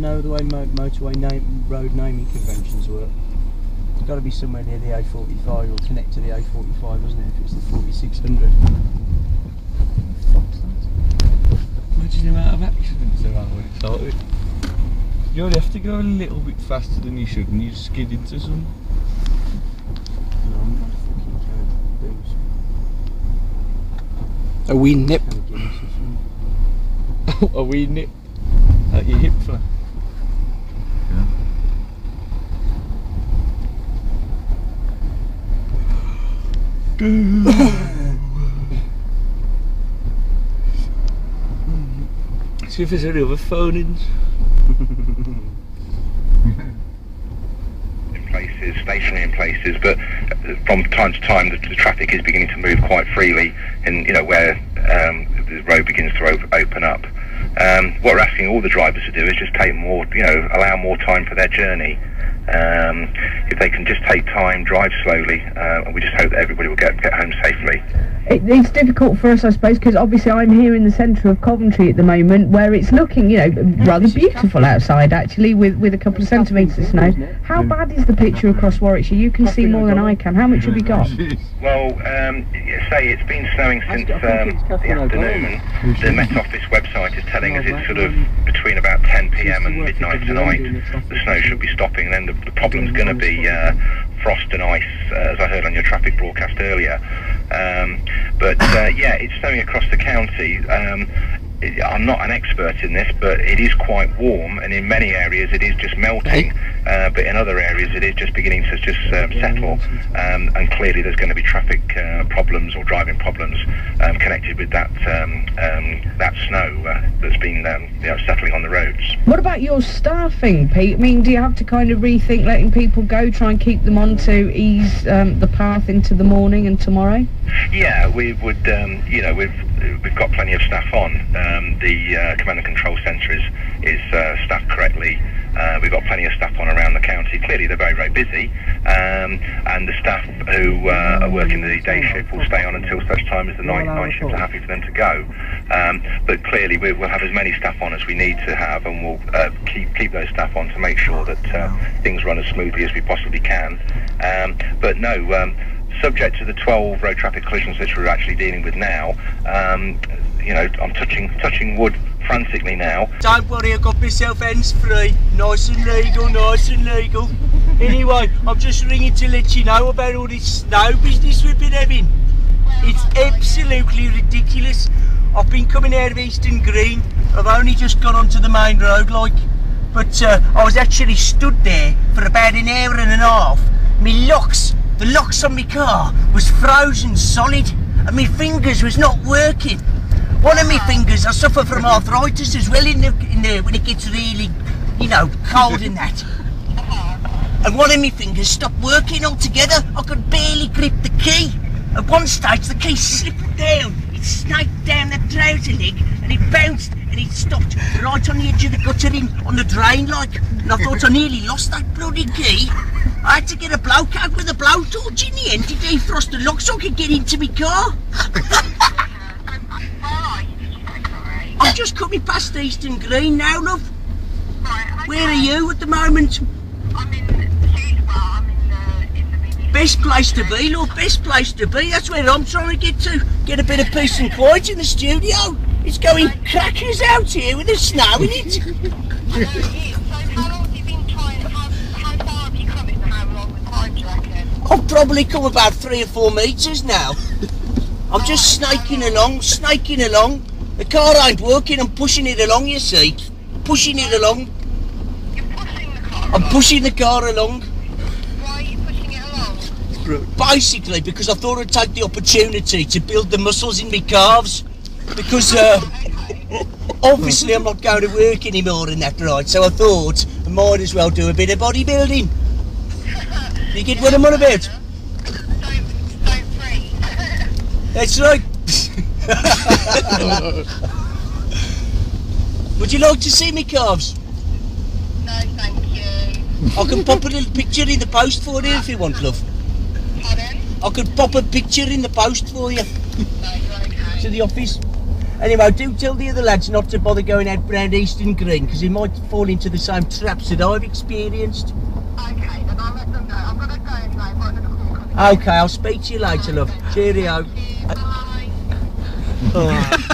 Know the way motorway road naming conventions work. It's got to be somewhere near the A45 or connect to the A45, wasn't it? If it's the 4600. Imagine the amount of accidents there are when it's started. You only have to go a little bit faster than you should and you skid into some. No, I'm not fucking booze. A wee nip. A wee nip at your hip flap. Yeah. See if there's any other phone-ins. In places, stationary in places, but from time to time the traffic is beginning to move quite freely, and you know where the road begins to open up. What we're asking all the drivers to do is just take more, allow more time for their journey. If they can just take time, drive slowly, and we just hope that everybody will get home safely. It's difficult for us, I suppose, because obviously I'm here in the centre of Coventry at the moment, where it's looking, rather beautiful outside, actually, with a couple of centimetres of snow. How bad is the picture across Warwickshire? You can see more than I can. How much have we got? Well, say it's been snowing since the afternoon. The Met Office website is telling us it's sort of between about 10 PM and midnight tonight. The snow should be stopping, and then the problem's going to be frost and ice, as I heard on your traffic broadcast earlier. Yeah, it's snowing across the county. I'm not an expert in this, but it is quite warm, and in many areas it is just melting, but in other areas it is just beginning to just settle, and clearly there's going to be traffic problems or driving problems connected with that that snow that's been settling on the roads. What about your staffing, Pete? I mean, do you have to kind of rethink letting people go, try and keep them on to ease the path into the morning and tomorrow? Yeah, we would, we've got plenty of staff on. The command and control centre is staffed correctly. We've got plenty of staff on around the county. Clearly they're very, very busy, and the staff who are working the day shift will stay on until such time as the night shifts are happy for them to go. But clearly we'll have as many staff on as we need to have, and we'll keep those staff on to make sure that things run as smoothly as we possibly can. But no, subject to the 12 road traffic collisions which we're actually dealing with now, I'm touching wood frantically now. Don't worry, I've got myself hands free. Nice and legal, nice and legal. Anyway, I'm just ringing to let you know about all this snow business we've been having. It's absolutely ridiculous. I've been coming out of Eastern Green. I've only just got onto the main road, but I was actually stood there for about an hour and a half. The locks on my car was frozen solid, and my fingers was not working. One of my fingers, I suffer from arthritis as well when it gets really, cold and that. And one of my fingers stopped working altogether. I could barely grip the key. At one stage, the key slipped down. It snaked down the trouser leg, and it bounced, and it stopped right on the edge of the gutter on the drain, and I thought I nearly lost that bloody key. I had to get a bloke out with a blowtorch in the end to defrost the lock so I could get into my car. I'm just coming past Eastern Green now, love. Where are you at the moment? I'm in the Best place to be, love, best place to be. That's where I'm trying to get to. Get a bit of peace and quiet in the studio. It's going crackers out here with the snow in it. So how long have you been trying, how far have you come and how long the time do you reckon? I've probably come about 3 or 4 metres now. I'm just snaking along. The car ain't working, I'm pushing it along, you see. Pushing it along. You're pushing the car I'm pushing the car along. Why are you pushing it along? Basically, because I thought I'd take the opportunity to build the muscles in my calves. Because obviously I'm not going to work anymore and that, right? So I thought I might as well do a bit of bodybuilding. You get what I'm on about? Don't freeze. That's right. Would you like to see me calves? No, thank you. I can pop a little picture in the post for you if you want, love. Pardon? I could pop a picture in the post for you. No, you're okay. To the office. Anyway, do tell the other lads not to bother going out round Eastern Green because he might fall into the same traps that I've experienced. Okay, then I'll let them know. I'm going to go anyway. I've got another call coming. Okay, I'll speak to you later, love. Cheerio. Bye. Oh.